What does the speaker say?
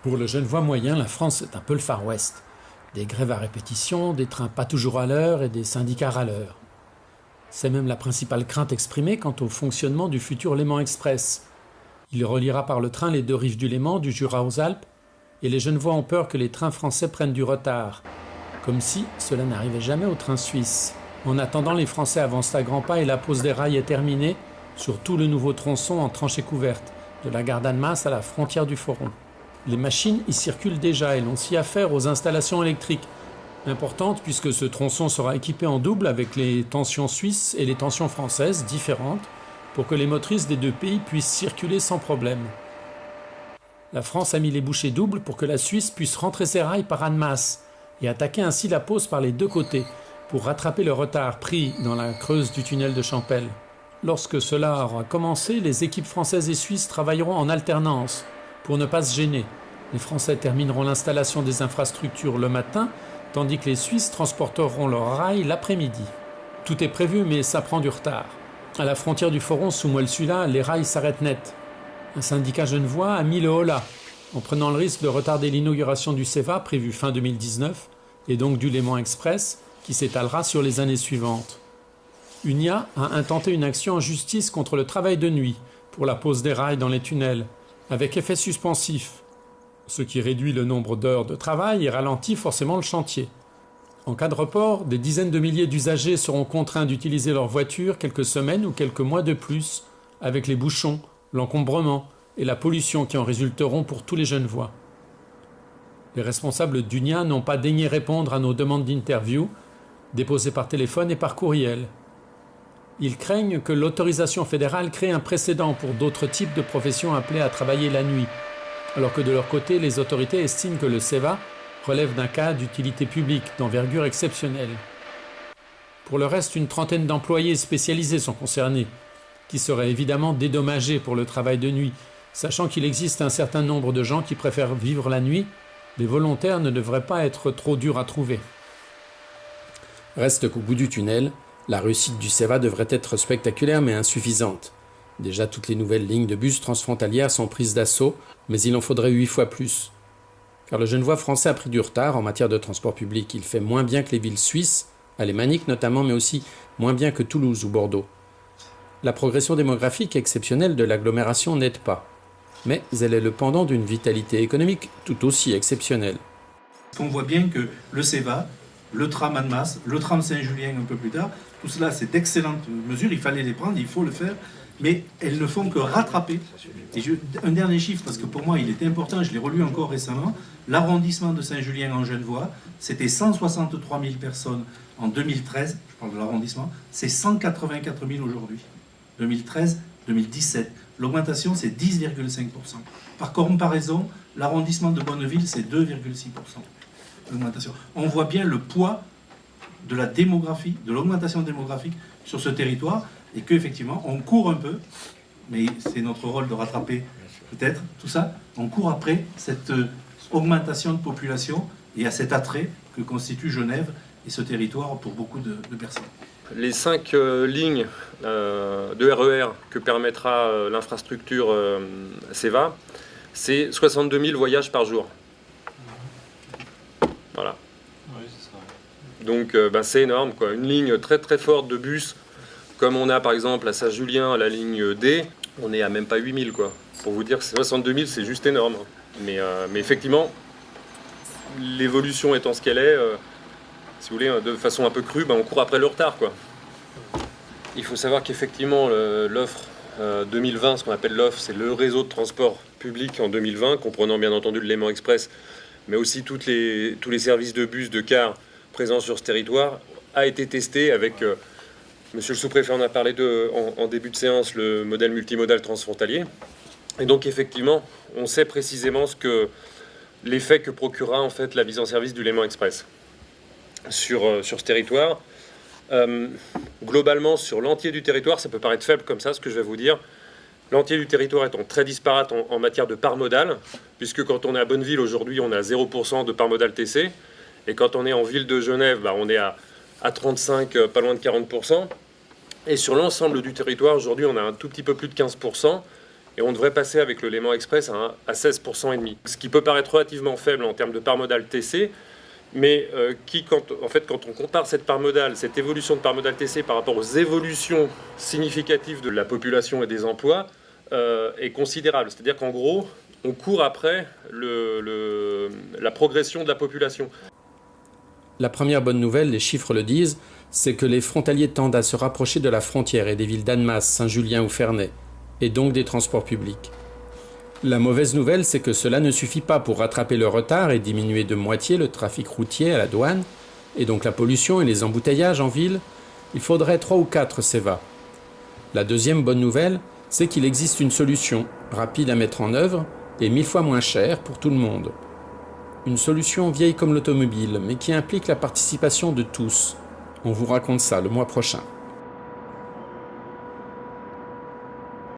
Pour le Genevois moyen, la France, c'est un peu le Far West. Des grèves à répétition, des trains pas toujours à l'heure et des syndicats râleurs. C'est même la principale crainte exprimée quant au fonctionnement du futur Léman Express. Il reliera par le train les deux rives du Léman, du Jura aux Alpes, et les Genevois ont peur que les trains français prennent du retard. Comme si cela n'arrivait jamais aux trains suisses. En attendant, les Français avancent à grands pas et la pose des rails est terminée sur tout le nouveau tronçon en tranchée couverte, de la gare d'Annemasse à la frontière du Foron. Les machines y circulent déjà et l'on s'y affaire aux installations électriques, importantes puisque ce tronçon sera équipé en double avec les tensions suisses et les tensions françaises différentes pour que les motrices des deux pays puissent circuler sans problème. La France a mis les bouchées doubles pour que la Suisse puisse rentrer ses rails par Annemasse et attaquer ainsi la pose par les deux côtés pour rattraper le retard pris dans la creuse du tunnel de Champel. Lorsque cela aura commencé, les équipes françaises et suisses travailleront en alternance pour ne pas se gêner. Les Français termineront l'installation des infrastructures le matin, tandis que les Suisses transporteront leurs rails l'après-midi. Tout est prévu, mais ça prend du retard. À la frontière du Foron, sous Moelle-Sula, les rails s'arrêtent net. Un syndicat genevois a mis le holà, en prenant le risque de retarder l'inauguration du CEVA, prévue fin 2019, et donc du Léman Express, qui s'étalera sur les années suivantes. UNIA a intenté une action en justice contre le travail de nuit, pour la pose des rails dans les tunnels, avec effet suspensif, ce qui réduit le nombre d'heures de travail et ralentit forcément le chantier. En cas de report, des dizaines de milliers d'usagers seront contraints d'utiliser leur voiture quelques semaines ou quelques mois de plus, avec les bouchons, l'encombrement et la pollution qui en résulteront pour tous les Genevois. Les responsables d'UNIA n'ont pas daigné répondre à nos demandes d'interview, déposées par téléphone et par courriel. Ils craignent que l'autorisation fédérale crée un précédent pour d'autres types de professions appelées à travailler la nuit, alors que de leur côté, les autorités estiment que le CEVA relève d'un cas d'utilité publique d'envergure exceptionnelle. Pour le reste, une trentaine d'employés spécialisés sont concernés, qui seraient évidemment dédommagés pour le travail de nuit, sachant qu'il existe un certain nombre de gens qui préfèrent vivre la nuit. Les volontaires ne devraient pas être trop durs à trouver. Reste qu'au bout du tunnel, la réussite du CEVA devrait être spectaculaire mais insuffisante. Déjà, toutes les nouvelles lignes de bus transfrontalières sont prises d'assaut, mais il en faudrait 8 fois plus. Car le Genevois français a pris du retard en matière de transport public. Il fait moins bien que les villes suisses, alémaniques notamment, mais aussi moins bien que Toulouse ou Bordeaux. La progression démographique exceptionnelle de l'agglomération n'aide pas. Mais elle est le pendant d'une vitalité économique tout aussi exceptionnelle. On voit bien que le CEVA, le tram Annemasse, le tram Saint-Julien un peu plus tard, tout cela c'est d'excellentes mesures, il fallait les prendre, il faut le faire, mais elles ne font que rattraper. Et un dernier chiffre, parce que pour moi il était important, je l'ai relu encore récemment, l'arrondissement de Saint-Julien en Genevois, c'était 163 000 personnes en 2013, je parle de l'arrondissement, c'est 184 000 aujourd'hui. 2013-2017. L'augmentation, c'est 10,5%. Par comparaison, l'arrondissement de Bonneville, c'est 2,6% d'augmentation. On voit bien le poids de la démographie, de l'augmentation démographique sur ce territoire, et qu'effectivement, on court un peu, mais c'est notre rôle de rattraper peut-être tout ça, on court après cette augmentation de population et à cet attrait que constitue Genève et ce territoire pour beaucoup de personnes. Les 5 lignes de RER que permettra l'infrastructure CEVA, c'est 62 000 voyages par jour. Voilà. Donc c'est énorme, quoi. Une ligne très très forte de bus, comme on a par exemple à Saint-Julien, la ligne D, on est à même pas 8 000, quoi. Pour vous dire que 62 000, c'est juste énorme. Mais effectivement, l'évolution étant ce qu'elle est, si vous voulez, de façon un peu crue, on court après le retard, quoi. Il faut savoir qu'effectivement, l'offre 2020, ce qu'on appelle l'offre, c'est le réseau de transport public en 2020, comprenant bien entendu le Léman Express, mais aussi tous les services de bus, de cars présents sur ce territoire, a été testé avec, monsieur le sous-préfet en a parlé en début de séance, le modèle multimodal transfrontalier. Et donc effectivement, on sait précisément l'effet que procurera en fait la mise en service du Léman Express sur ce territoire. Globalement, sur l'entier du territoire, ça peut paraître faible comme ça, ce que je vais vous dire. L'entier du territoire étant très disparate en matière de part modale, puisque quand on est à Bonneville aujourd'hui, on a 0% de part modale TC, et quand on est en ville de Genève, on est à 35, pas loin de 40%. Et sur l'ensemble du territoire, aujourd'hui, on a un tout petit peu plus de 15%. Et on devrait passer avec le Léman Express à 16% et demi. Ce qui peut paraître relativement faible en termes de part modale TC, mais quand on compare cette part modale, cette évolution de part modale TC par rapport aux évolutions significatives de la population et des emplois, est considérable. C'est-à-dire qu'en gros, on court après la progression de la population. La première bonne nouvelle, les chiffres le disent, c'est que les frontaliers tendent à se rapprocher de la frontière et des villes d'Annemasse, Saint-Julien ou Ferney, et donc des transports publics. La mauvaise nouvelle, c'est que cela ne suffit pas pour rattraper le retard et diminuer de moitié le trafic routier à la douane, et donc la pollution et les embouteillages en ville. Il faudrait 3 ou 4 CEVA. La deuxième bonne nouvelle, c'est qu'il existe une solution rapide à mettre en œuvre et 1000 fois moins chère pour tout le monde. Une solution vieille comme l'automobile, mais qui implique la participation de tous. On vous raconte ça le mois prochain.